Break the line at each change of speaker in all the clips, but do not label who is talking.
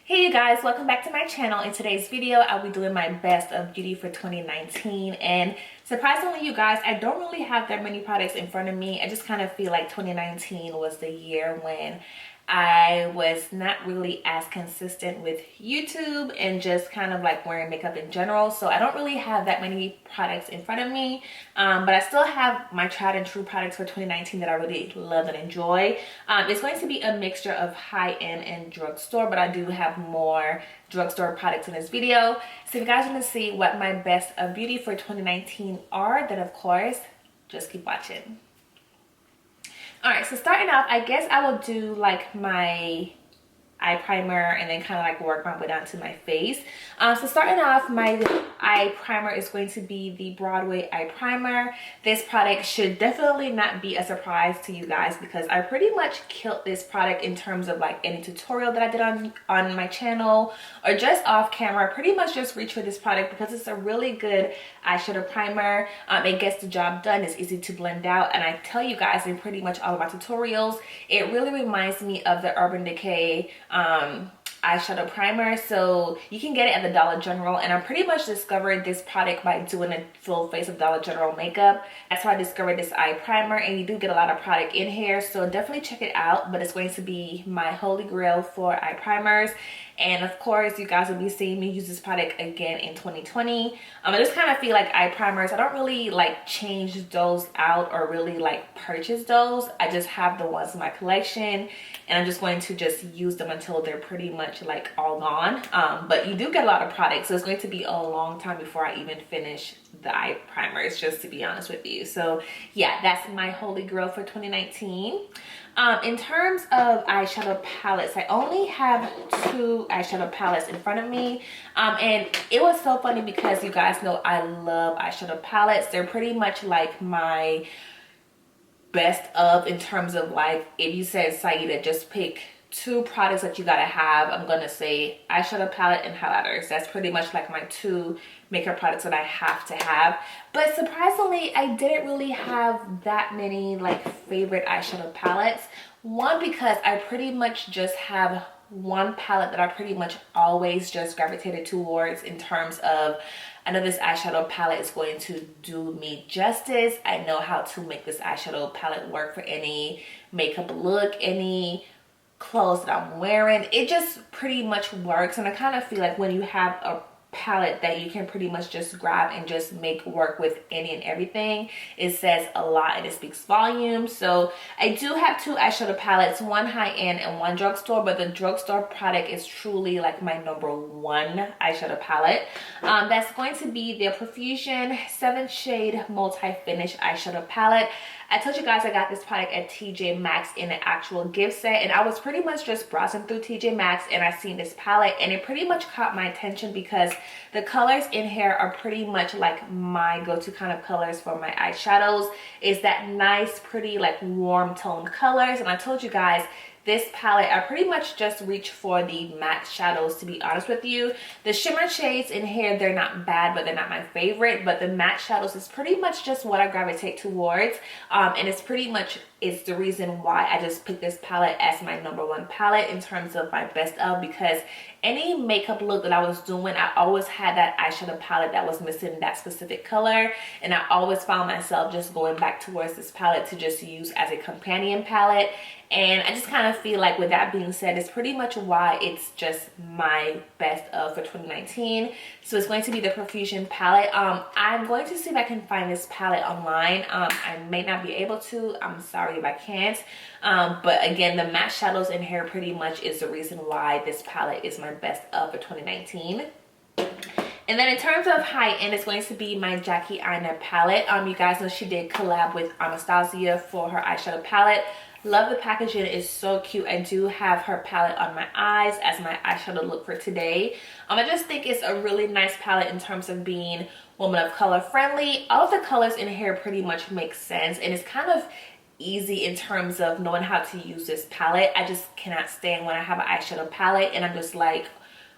Hey you guys, welcome back to my channel. In today's video, I'll be doing my best of beauty for 2019, and surprisingly you guys, I don't really have that many products in front of me. I just kind of feel like 2019 was the year when I was not really as consistent with YouTube and just kind of like wearing makeup in general. So I don't really have that many products in front of me, but I still have my tried and true products for 2019 that I really love and enjoy. It's going to be a mixture of high-end and drugstore, but I do have more drugstore products in this video. So if you guys want to see what my best of beauty for 2019 are, then of course, just keep watching. Alright, so starting off, I guess I will do like my eye primer and then kind of like work my way down to my face. So starting off, my eye primer is going to be the Broadway eye primer. This product should definitely not be a surprise to you guys because I pretty much killed this product in terms of like any tutorial that I did on my channel or just off camera. I pretty much just reach for this product because it's a really good eyeshadow primer. It gets the job done. It's easy to blend out, and I tell you guys in pretty much all of my tutorials, it really reminds me of the Urban Decay eyeshadow primer. So you can get it at the Dollar General, and I pretty much discovered this product by doing a full face of Dollar General makeup. That's how I discovered this eye primer, and you do get a lot of product in here, so definitely check it out. But it's going to be my holy grail for eye primers, and of course you guys will be seeing me use this product again in 2020. I just kind of feel like eye primers, I don't really like change those out or really like purchase those. I just have the ones in my collection, and I'm just going to just use them until they're pretty much like all gone. But you do get a lot of products, so it's going to be a long time before I even finish the eye primers, just to be honest with you. So yeah, that's my holy grail for 2019. In terms of eyeshadow palettes, I only have 2 eyeshadow palettes in front of me, and it was so funny because you guys know I love eyeshadow palettes. They're pretty much like my best of in terms of like, if you said Saida, just pick 2 products that you gotta have, I'm gonna say eyeshadow palette and highlighters. That's pretty much like my 2 makeup products that I have to have. But surprisingly, I didn't really have that many like favorite eyeshadow palettes. One, because I pretty much just have one palette that I pretty much always just gravitated towards in terms of, I know this eyeshadow palette is going to do me justice. I know how to make this eyeshadow palette work for any makeup look, any clothes that I'm wearing. It just pretty much works, and I kind of feel like when you have a palette that you can pretty much just grab and just make work with any and everything, it says a lot and it speaks volumes. So I do have 2 eyeshadow palettes, one high-end and one drugstore, but the drugstore product is truly like my #1 eyeshadow palette. That's going to be the Profusion 7 shade multi-finish eyeshadow palette. I told you guys I got this product at TJ Maxx in an actual gift set, and I was pretty much just browsing through TJ Maxx and I seen this palette, and it pretty much caught my attention because the colors in here are pretty much like my go-to kind of colors for my eyeshadows. Is that nice, pretty like warm toned colors. And I told you guys, this palette, I pretty much just reach for the matte shadows, to be honest with you. The shimmer shades in here, they're not bad, but they're not my favorite. But the matte shadows is pretty much just what I gravitate towards. And it's pretty much is the reason why I just picked this palette as my #1 palette in terms of my best of, because any makeup look that I was doing, I always had that eyeshadow palette that was missing that specific color, and I always found myself just going back towards this palette to just use as a companion palette. And I just kind of feel like, with that being said, it's pretty much why it's just my best of for 2019. So it's going to be the Profusion palette. I'm going to see if I can find this palette online. I may not be able to. I'm sorry if I can't. But again, the matte shadows in here pretty much is the reason why this palette is my best of for 2019. And then in terms of high-end, it's going to be my Jackie Aina palette. You guys know she did collab with Anastasia for her eyeshadow palette. Love the packaging, is so cute. I do have her palette on my eyes as my eyeshadow look for today. I just think it's a really nice palette in terms of being woman of color friendly. All of the colors in here pretty much make sense, and it's kind of easy in terms of knowing how to use this palette. I just cannot stand when I have an eyeshadow palette and I'm just like,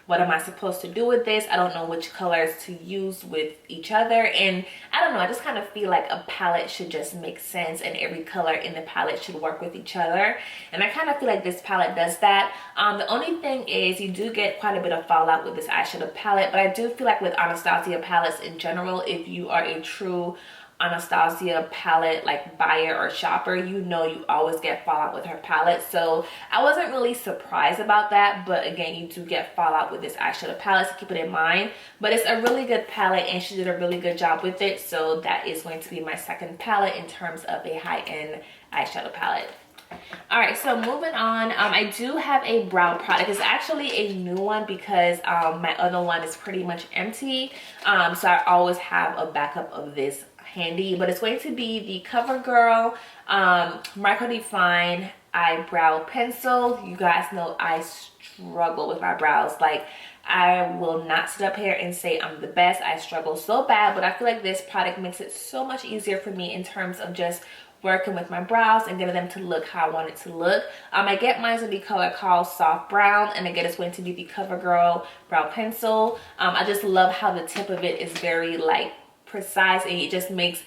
what am I supposed to do with this? I don't know which colors to use with each other, and I don't know, I just kind of feel like a palette should just make sense and every color in the palette should work with each other, and I kind of feel like this palette does that. The only thing is you do get quite a bit of fallout with this eyeshadow palette, but I do feel like with Anastasia palettes in general, if you are a true Anastasia palette like buyer or shopper, you know you always get fallout with her palette. So I wasn't really surprised about that, but again, you do get fallout with this eyeshadow palette, so keep it in mind. But it's a really good palette and she did a really good job with it, so that is going to be my second palette in terms of a high-end eyeshadow palette. All right, so moving on, I do have a brow product. It's actually a new one because my other one is pretty much empty, so I always have a backup of this handy, but it's going to be the CoverGirl Micro Define Eyebrow Pencil. You guys know I struggle with my brows. Like, I will not sit up here and say I'm the best. I struggle so bad, but I feel like this product makes it so much easier for me in terms of just working with my brows and getting them to look how I want it to look. I get mine in the color called Soft Brown, and again, it's going to be the CoverGirl Brow Pencil. I just love how the tip of it is very like precise, and it just makes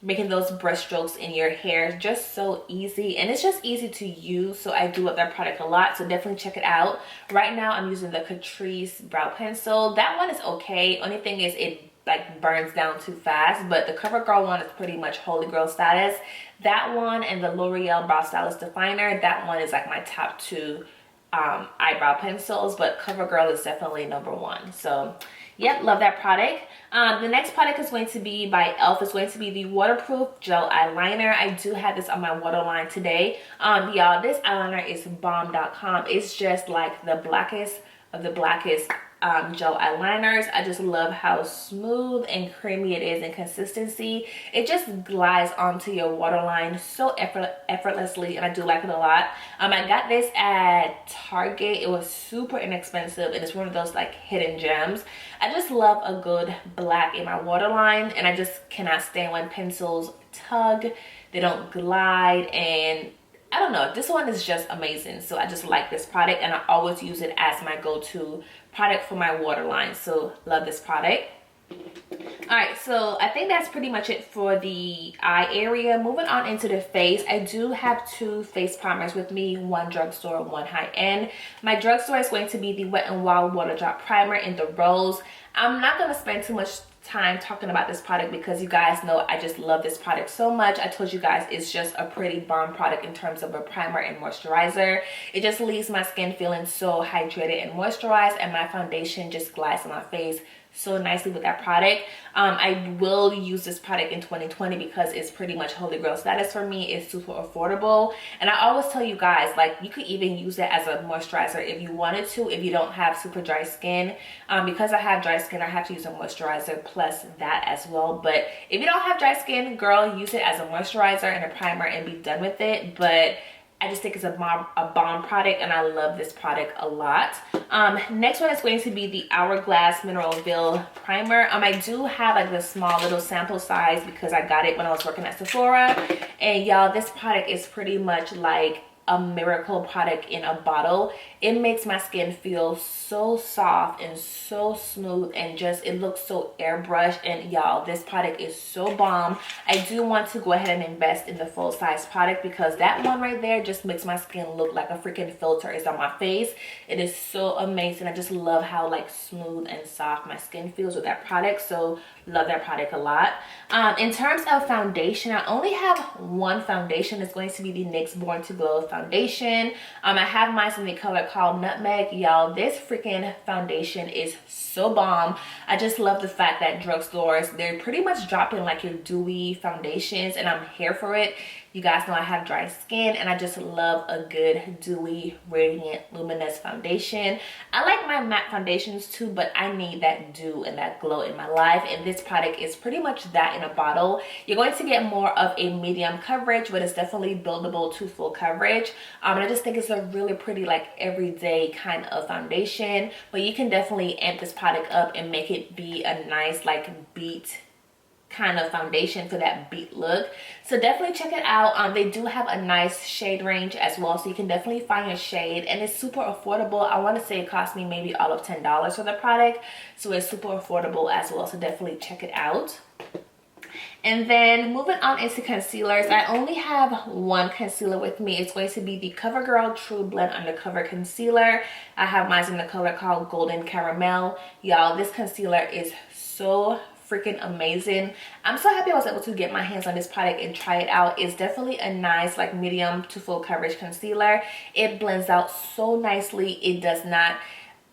making those brush strokes in your hair just so easy, and it's just easy to use. So I do love that product a lot, so definitely check it out. Right now I'm using the Catrice Brow Pencil. That one is okay, only thing is it like burns down too fast, but the CoverGirl one is pretty much holy grail status. That one and the L'Oreal Brow Stylist Definer, that one is like my top two eyebrow pencils, but CoverGirl is definitely number one. So yep, love that product. The next product is going to be by e.l.f. It's going to be the Waterproof Gel Eyeliner. I do have this on my waterline today. Y'all, this eyeliner is bomb.com. It's just like the blackest of the blackest gel eyeliners. I just love how smooth and creamy it is in consistency. It just glides onto your waterline so effortlessly, and I do like it a lot. I got this at Target. It was super inexpensive, and it's one of those like hidden gems. I just love a good black in my waterline, and I just cannot stand when pencils tug, they don't glide, and I don't know, this one is just amazing. So I just like this product, and I always use it as my go-to product for my waterline. So love this product. All right, so I think that's pretty much it for the eye area. Moving on into the face, I do have two face primers with me, one drugstore, one high-end. My drugstore is going to be the Wet n Wild Water Drop Primer in the Rose. I'm not going to spend too much time talking about this product because you guys know I just love this product so much. I told you guys it's just a pretty bomb product in terms of a primer and moisturizer. It just leaves my skin feeling so hydrated and moisturized, and my foundation just glides on my face so nicely with that product. I will use this product in 2020 because it's pretty much holy grail status for me. It's super affordable, and I always tell you guys, like, you could even use it as a moisturizer if you wanted to, if you don't have super dry skin. Because I have dry skin, I have to use a moisturizer plus that as well. But if you don't have dry skin, girl, use it as a moisturizer and a primer and be done with it. But I just think it's a bomb product, and I love this product a lot. Next one is going to be the Hourglass Mineral Veil Primer. I do have like the small little sample size because I got it when I was working at Sephora. And y'all, this product is pretty much like a miracle product in a bottle. It makes my skin feel so soft and so smooth, and just it looks so airbrushed. And y'all, this product is so bomb. I do want to go ahead and invest in the full size product because that one right there just makes my skin look like a freaking filter is on my face. It is so amazing. I just love how like smooth and soft my skin feels with that product. So love that product a lot. In terms of foundation, I only have one foundation. It's going to be the NYX Born to Glow foundation. I have mine in the color called Nutmeg. Y'all, this freaking foundation is so bomb. I just love the fact that drugstores, they're pretty much dropping like your dewy foundations, and I'm here for it. You guys know I have dry skin, and I just love a good dewy, radiant, luminous foundation. I like my matte foundations too, but I need that dew and that glow in my life, and this product is pretty much that in a bottle. You're going to get more of a medium coverage, but it's definitely buildable to full coverage. And I just think it's a really pretty like everyday kind of foundation, but you can definitely amp this product up and make it be a nice like beat kind of foundation for that beat look. So definitely check it out. They do have a nice shade range as well, so you can definitely find your shade, and it's super affordable. I want to say it cost me maybe all of $10 for the product, so it's super affordable as well, so definitely check it out. And then moving on into concealers, I only have one concealer with me. It's going to be the CoverGirl True Blend Undercover Concealer. I have mine in the color called Golden Caramel. Y'all, this concealer is so freaking amazing. I'm so happy I was able to get my hands on this product and try it out. It's definitely a nice like medium to full coverage concealer. It blends out so nicely. It does not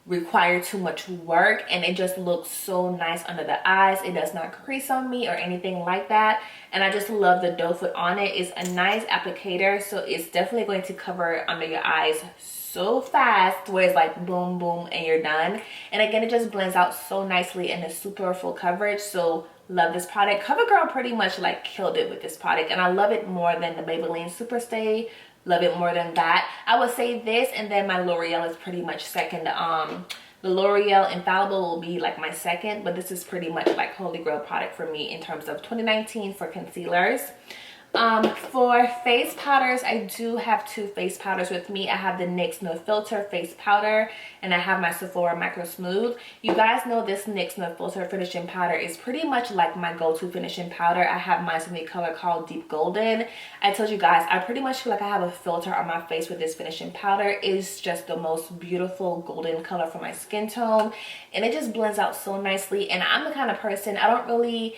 require too much work, and it just looks so nice under the eyes. It does not crease on me or anything like that, and I just love the doe foot on it. It's a nice applicator, so it's definitely going to cover under your eyes so fast where it's like boom boom and you're done. And again, it just blends out so nicely and is super full coverage, so love this product. CoverGirl pretty much like killed it with this product, and I love it more than the Maybelline Superstay. Love it more than that. I would say this, and then my L'Oreal is pretty much second. The L'Oreal Infallible will be like my second, but this is pretty much like holy grail product for me in terms of 2019 for concealers. For face powders, I do have two face powders with me. I have the NYX No Filter face powder, and I have my Sephora Micro Smooth. You guys know this NYX No Filter finishing powder is pretty much like my go-to finishing powder. I have mine in the color called Deep Golden. I told you guys, I pretty much feel like I have a filter on my face with this finishing powder. It's just the most beautiful golden color for my skin tone, and it just blends out so nicely. And I'm the kind of person, I don't really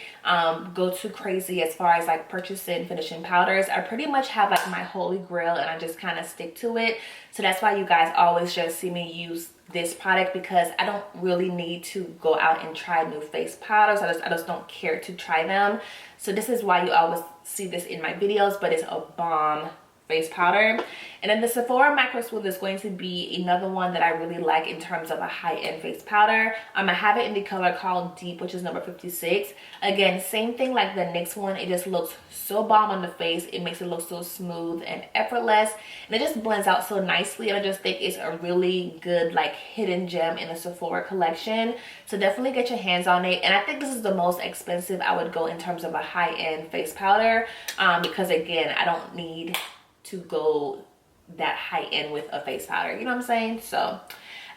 go too crazy as far as like purchasing finishing powders. I pretty much have like my holy grail, and I just kind of stick to it. So that's why you guys always just see me use this product, because I don't really need to go out and try new face powders. I just don't care to try them. So this is why you always see this in my videos, but it's a bomb face powder. And then the Sephora Micro Smooth is going to be another one that I really like in terms of a high-end face powder. I have it in the color called Deep, which is number 56. Again, same thing like the NYX one. It just looks so bomb on the face. It makes it look so smooth and effortless, and it just blends out so nicely. And I just think it's a really good like hidden gem in the Sephora collection. So definitely get your hands on it. And I think this is the most expensive I would go in terms of a high-end face powder, because again, I don't need to go that high end with a face powder, you know what I'm saying? So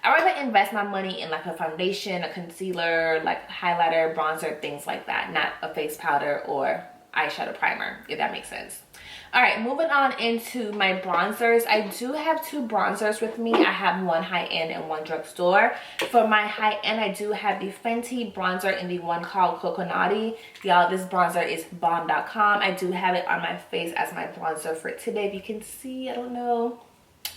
I rather invest my money in like a foundation, a concealer, like highlighter, bronzer, things like that, not a face powder or eyeshadow primer, if that makes sense. All right, moving on into my bronzers. I do have two bronzers with me. I have one high-end and one drugstore. For my high-end, I do have the Fenty bronzer in the one called Coconutty. Y'all, this bronzer is bomb.com. I do have it on my face as my bronzer for today. If you can see, I don't know,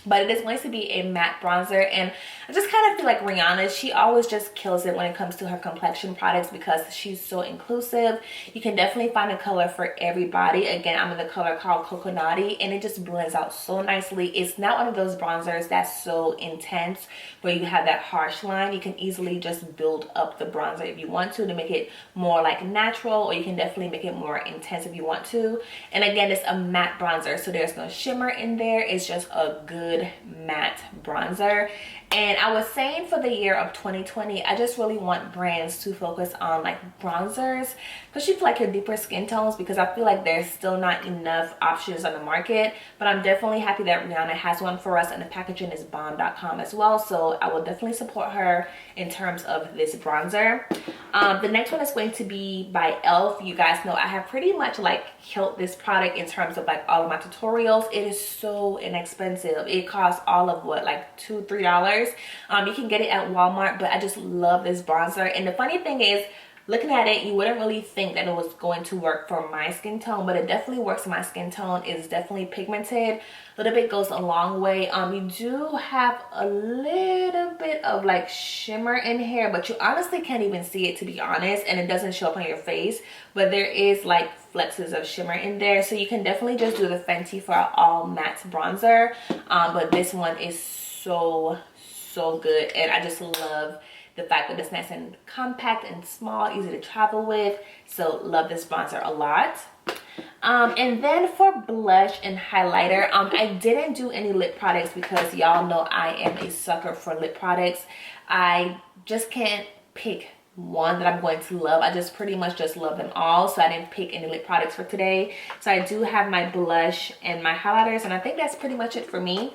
but it is going to be a matte bronzer. And I just kind of feel like Rihanna, she always just kills it when it comes to her complexion products, because she's so inclusive. You can definitely find a color for everybody. Again, I'm in the color called Coconutty, and it just blends out so nicely. It's not one of those bronzers that's so intense where you have that harsh line. You can easily just build up the bronzer if you want to make it more like natural, or you can definitely make it more intense if you want to. And again, it's a matte bronzer, so there's no shimmer in there. It's just a good matte bronzer. And I was saying for the year of 2020, I just really want brands to focus on like bronzers, especially for like your deeper skin tones, because I feel like there's still not enough options on the market. But I'm definitely happy that Rihanna has one for us, and the packaging is bomb.com as well, so I will definitely support her in terms of this bronzer. The next one is going to be by e.l.f. You guys know I have pretty much like killed this product in terms of like all of my tutorials. It is so inexpensive. It costs all of what, like $2-3. You can get it at Walmart, but I just love this bronzer. And the funny thing is, looking at it, you wouldn't really think that it was going to work for my skin tone, but it definitely works for my skin tone. It's definitely pigmented. A little bit goes a long way. You do have a little bit of like shimmer in here, but you honestly can't even see it, to be honest, and it doesn't show up on your face, but there is like flexes of shimmer in there. So you can definitely just do the Fenty for an all matte bronzer, but this one is so good, and I just love the fact that it's nice and compact and small, easy to travel with. So love this bronzer a lot. And then for blush and highlighter, I didn't do any lip products because y'all know I am a sucker for lip products. I just can't pick one that I'm going to love. I just pretty much just love them all, so I didn't pick any lip products for today. So I do have my blush and my highlighters, and I think that's pretty much it for me.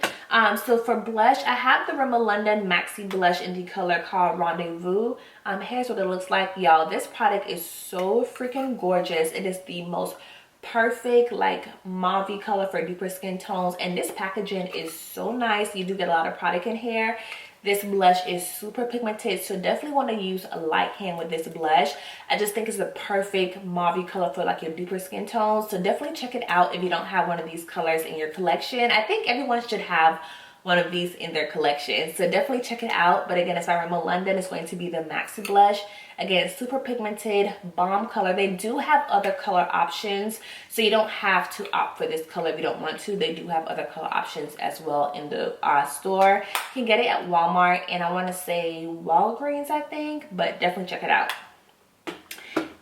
So for blush, I have the Rimmel London Maxi Blush in the color called Rendezvous. Here's what it looks like, y'all. This product is so freaking gorgeous. It is the most perfect like mauve color for deeper skin tones, and this packaging is so nice. You do get a lot of product in here. This blush is super pigmented, so definitely want to use a light hand with this blush. I just think it's the perfect mauve color for like your deeper skin tones, so definitely check it out if you don't have one of these colors in your collection. I think everyone should have one of these in their collection, so definitely check it out. But again, it's by Rimmel London. It's going to be the Maxi Blush. Again, super pigmented, bomb color. They do have other color options, so you don't have to opt for this color if you don't want to. They do have other color options as well in the store. You can get it at Walmart, and I want to say Walgreens, I think, but definitely check it out.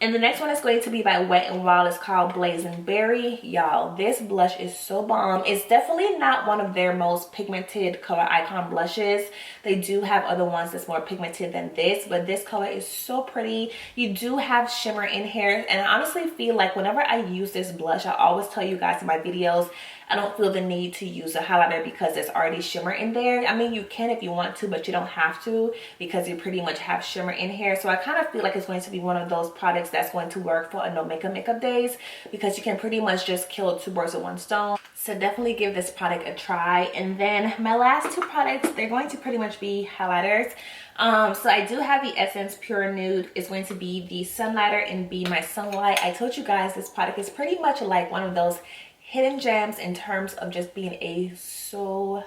And the next one is going to be by Wet n Wild. It's called Blazen Berry. Y'all, this blush is so bomb. It's definitely not one of their most pigmented color icon blushes. They do have other ones that's more pigmented than this, but this color is so pretty. You do have shimmer in here, and I honestly feel like whenever I use this blush, I always tell you guys in my videos, I don't feel the need to use a highlighter because there's already shimmer in there. I mean, you can if you want to, but you don't have to because you pretty much have shimmer in here. So I kind of feel like it's going to be one of those products that's going to work for a no makeup days, because you can pretty much just kill two birds with one stone. So definitely give this product a try. And then my last two products, they're going to pretty much be highlighters. So I do have the Essence Pure Nude. It's going to be the Sunlighter and Be My Sunlight. I told you guys this product is pretty much like one of those hidden gems in terms of just being a so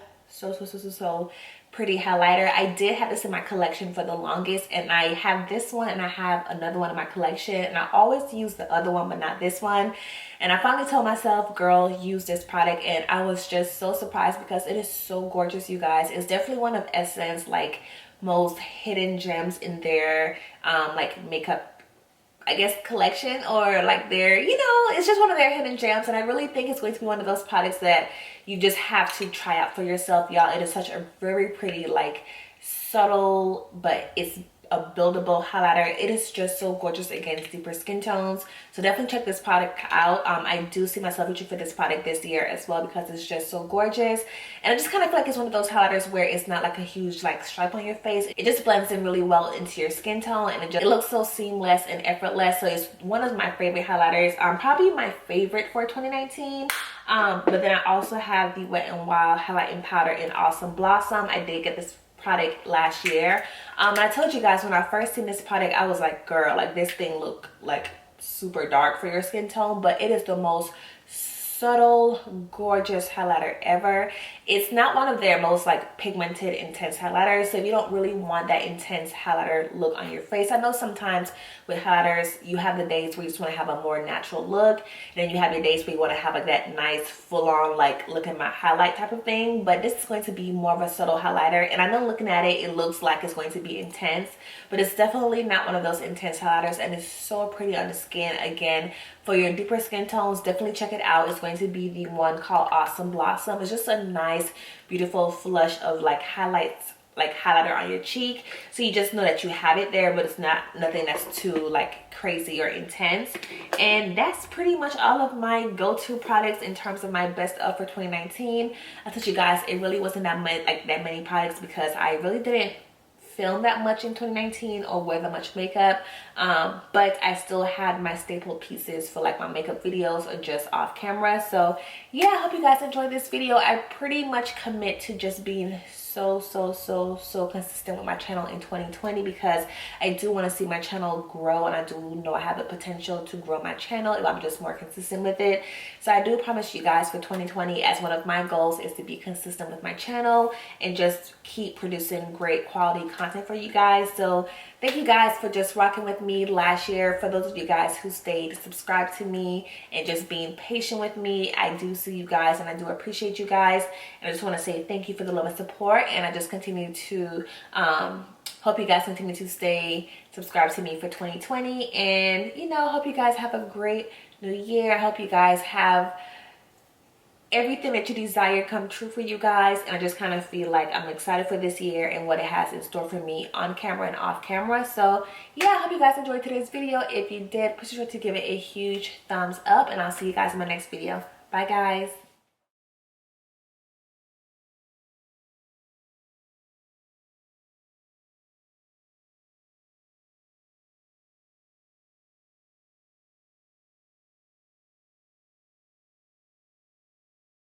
pretty highlighter. I did have this in my collection for the longest, and I have this one and I have another one in my collection, and I always use the other one but not this one. And I finally told myself, girl, use this product, and I was just so surprised because it is so gorgeous, you guys. It's definitely one of Essence like most hidden gems in their like makeup, I guess, collection, or like their, you know, it's just one of their hidden gems. And I really think it's going to be one of those products that you just have to try out for yourself, y'all. It is such a very pretty, like, subtle, but it's a buildable highlighter. It is just so gorgeous against deeper skin tones. So definitely check this product out. I do see myself reaching for this product this year as well because it's just so gorgeous. And I just kind of feel like it's one of those highlighters where it's not like a huge like stripe on your face. It just blends in really well into your skin tone, and it looks so seamless and effortless. So it's one of my favorite highlighters. Probably my favorite for 2019. But then I also have the Wet n Wild Highlighting Powder in Awesome Blossom. I did get this product last year. And I told you guys when I first seen this product, I was like, girl, like this thing look like super dark for your skin tone, but it is the most subtle, gorgeous highlighter ever. It's not one of their most like pigmented, intense highlighters. So if you don't really want that intense highlighter look on your face, I know sometimes with highlighters, you have the days where you just want to have a more natural look. And then you have your days where you want to have like that nice full-on like look at my highlight type of thing. But this is going to be more of a subtle highlighter. And I know looking at it, it looks like it's going to be intense, but it's definitely not one of those intense highlighters. And it's so pretty on the skin. Again, for your deeper skin tones, definitely check it out. It's going to be the one called Awesome Blossom. It's just a nice, beautiful flush of like highlights, like highlighter on your cheek. So you just know that you have it there, but it's not nothing that's too like crazy or intense. And that's pretty much all of my go-to products in terms of my best of for 2019. I told you guys it really wasn't that many products because I really didn't film that much in 2019 or wear that much makeup, but I still had my staple pieces for like my makeup videos or just off camera. So yeah, I hope you guys enjoyed this video. I pretty much commit to just being so consistent with my channel in 2020 because I do want to see my channel grow, and I do know I have the potential to grow my channel if I'm just more consistent with it. So I do promise you guys for 2020, as one of my goals is to be consistent with my channel and just keep producing great quality content for you guys. So thank you guys for just rocking with me last year. For those of you guys who stayed subscribed to me and just being patient with me, I do see you guys and I do appreciate you guys. And I just want to say thank you for the love and support. And I just continue to hope you guys continue to stay subscribed to me for 2020. And, you know, hope you guys have a great new year. I hope you guys have everything that you desire come true for you guys. And I just kind of feel like I'm excited for this year and what it has in store for me on camera and off camera. So yeah, I hope you guys enjoyed today's video. If you did, be sure to give it a huge thumbs up, and I'll see you guys in my next video. Bye guys.